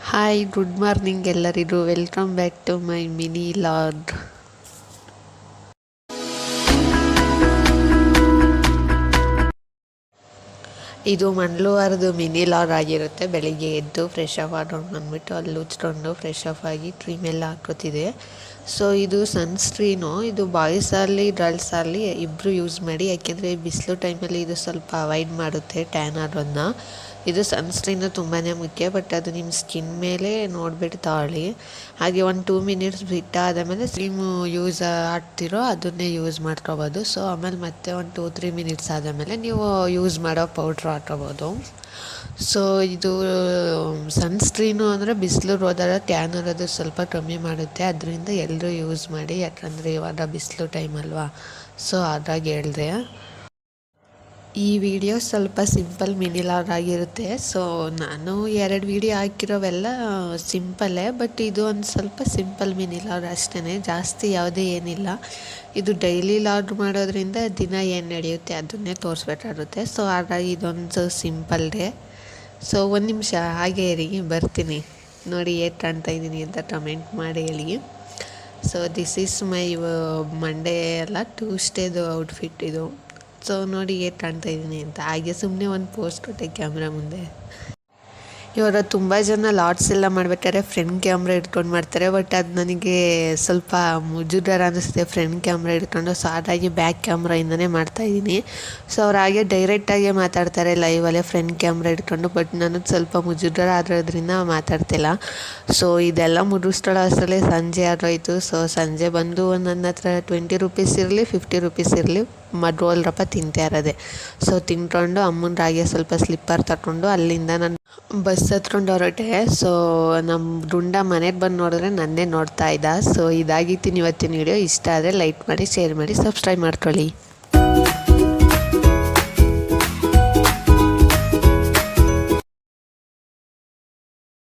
Hi good morning ಎಲ್ಲರಿಗೂ welcome back to my mini vlog. ಇದು ಮಂಗಳವಾರದ ಮಿನಿ ಲಾಗ್ ಆಗಿರುತ್ತೆ. ಬೆಳಿಗ್ಗೆ ಎದ್ದು ಫ್ರೆಶ್ ಅಪ್ ಆಗಿ ಬಂದ್ಬಿಟ್ಟು ಅಲ್ಲಿ ಉಚ್ಕೊಂಡು ಫ್ರೆಶ್ ಅಪ್ ಆಗಿ ಕ್ರೀಮ್ ಎಲ್ಲ ಹಾಕೋತಿದೆ. ಸೊ ಇದು ಸನ್ಸ್ಕ್ರೀನು, ಇದು ಬಾಯ್ಸಲ್ಲಿ ಗರ್ಲ್ಸಲ್ಲಿ ಇಬ್ಬರು ಯೂಸ್ ಮಾಡಿ, ಯಾಕೆಂದರೆ ಬಿಸಿಲು ಟೈಮಲ್ಲಿ ಇದು ಸ್ವಲ್ಪ ಅವಾಯ್ಡ್ ಮಾಡುತ್ತೆ ಟ್ಯಾನ್ ಆಗೋದನ್ನ. ಇದು ಸನ್ಸ್ಕ್ರೀನು ತುಂಬಾ ಮುಖ್ಯ, ಬಟ್ ಅದು ನಿಮ್ಮ ಸ್ಕಿನ್ ಮೇಲೆ ನೋಡಿಬಿಟ್ಟು ತಗೊಳ್ಳಿ. ಹಾಗೆ ಒಂದು 2 ಮಿನಿಟ್ಸ್ ಬಿಟ್ಟಾದಮೇಲೆ ಕ್ರೀಮು ಯೂಸ್ ಆಗ್ತಿರೋ ಅದನ್ನೇ ಯೂಸ್ ಮಾಡ್ಕೋಬೋದು. ಸೊ ಆಮೇಲೆ ಮತ್ತೆ ಒಂದು 2-3 ಮಿನಿಟ್ಸ್ ಆದಮೇಲೆ ನೀವು ಯೂಸ್ ಮಾಡೋ ಪೌಡ್ರ್ ಹಾಕೋಬೋದು. ಸೊ ಇದು ಸನ್ಸ್ಕ್ರೀನು ಅಂದರೆ ಬಿಸಿಲು ಹೋದಾಗ ಟ್ಯಾನ್ ಆಗೋದು ಸ್ವಲ್ಪ ಕಮ್ಮಿ ಮಾಡುತ್ತೆ. ಅದರಿಂದ ಎಲ್ಲರೂ ಯೂಸ್ ಮಾಡಿ, ಯಾಕಂದರೆ ಇವಾಗ ಬಿಸಿಲು ಟೈಮ್ ಅಲ್ವಾ. ಸೊ ಹಾಗಾಗಿ ಹೇಳಿದೆ. ಈ ವಿಡಿಯೋ ಸ್ವಲ್ಪ ಸಿಂಪಲ್ ಮಿನಿ ಲಾಗ್ ಆಗಿರುತ್ತೆ. ಸೊ ನಾನು 2 ವಿಡಿಯೋ ಹಾಕಿರೋವೆಲ್ಲ ಸಿಂಪಲ್ಲೇ, ಬಟ್ ಇದು ಒಂದು ಸ್ವಲ್ಪ ಸಿಂಪಲ್ ಮಿನಿ ಲಾಗ್ ಅಷ್ಟೇ, ಜಾಸ್ತಿ ಯಾವುದೇ ಏನಿಲ್ಲ. ಇದು ಡೈಲಿ ಲಾಗ್ ಮಾಡೋದ್ರಿಂದ ದಿನ ಏನು ನಡೆಯುತ್ತೆ ಅದನ್ನೇ ತೋರಿಸ್ಬೇಕಾಗುತ್ತೆ. ಸೊ ಹಾಗಾಗಿ ಇದೊಂದು ಸಿಂಪಲ್ ಡೇ. ಸೊ 1 ನಿಮಿಷ ಹಾಗೆ ಇರಿ, ಬರ್ತೀನಿ. ನೋಡಿ ಹೇಗೆ ಕಾಣ್ತಾ ಇದ್ದೀನಿ ಅಂತ ಕಮೆಂಟ್ ಮಾಡಿ ಹೇಳಿ. So this is my Monday ಅಲ್ಲ, ಟ್ಯೂಸ್ಡೇದು ಔಟ್ಫಿಟ್ ಇದು. ಸೊ ನೋಡಿ ಹೇಗೆ ಕಾಣ್ತಾ ಇದ್ದೀನಿ ಅಂತ. ಹಾಗೆ ಸುಮ್ಮನೆ ಒಂದು ಪೋಸ್ಟ್ ಕೊಟ್ಟೆ ಕ್ಯಾಮ್ರಾ ಮುಂದೆ. ಇವಾಗ ತುಂಬ ಜನ ಲಾಟ್ಸ್ ಎಲ್ಲ ಮಾಡ್ಬೇಕಾದ್ರೆ ಫ್ರಂಟ್ ಕ್ಯಾಮ್ರಾ ಇಟ್ಕೊಂಡು ಮಾಡ್ತಾರೆ, ಬಟ್ ಅದು ನನಗೆ ಸ್ವಲ್ಪ ಮುಜುಗರ ಅನ್ನಿಸುತ್ತೆ ಫ್ರಂಟ್ ಕ್ಯಾಮ್ರಾ ಇಟ್ಕೊಂಡು. ಸೊ ಹಾಗಾಗಿ ಬ್ಯಾಕ್ ಕ್ಯಾಮ್ರಾಯಿಂದನೇ ಮಾಡ್ತಾಯಿದ್ದೀನಿ. ಸೊ ಅವ್ರು ಹಾಗೆ ಡೈರೆಕ್ಟಾಗಿ ಮಾತಾಡ್ತಾರೆ ಲೈವಲ್ಲೇ ಫ್ರಂಟ್ ಕ್ಯಾಮ್ರಾ ಇಟ್ಕೊಂಡು, ಬಟ್ ನನಗೆ ಸ್ವಲ್ಪ ಮುಜುಗರ ಆಗೋದ್ರಿಂದ ಮಾತಾಡ್ತಿಲ್ಲ. ಸೊ ಇದೆಲ್ಲ ಮುಗಿಸ್ಕೊಳ್ಳೋ ಅಷ್ಟರಲ್ಲೇ ಸಂಜೆ ಆಗೋಯ್ತು. ಸೊ ಸಂಜೆ ಬಂದು ನನ್ನ ಹತ್ರ 20 ರುಪೀಸ್ ಇರಲಿ 50 ರುಪೀಸ್ ಇರಲಿ ಗೋಲ್ಗಪ್ಪ ತಿಂತಾ ಇರೋದೆ. ಸೊ ತಿನ್ಕೊಂಡು ಅಮ್ಮನ ಹಾಗೆ ಸ್ವಲ್ಪ ಸ್ಲಿಪ್ಪರ್ ತಗೊಂಡು ಅಲ್ಲಿಂದ ನಾನು ಬಸ್ ಹತ್ಕೊಂಡು ಹೊರಟೆ. ಸೊ ನಮ್ಮ ರುಂಡ ಮನೆಗೆ ಬಂದು ನೋಡಿದ್ರೆ ನನ್ನೇ ನೋಡ್ತಾ ಇದ್ದ. ಸೊ ಇದಾಗಿತ್ತು ಇವತ್ತಿನ ವಿಡಿಯೋ. ಇಷ್ಟ ಆದರೆ ಲೈಕ್ ಮಾಡಿ, ಶೇರ್ ಮಾಡಿ, ಸಬ್ಸ್ಕ್ರೈಬ್ ಮಾಡ್ಕೊಳ್ಳಿ.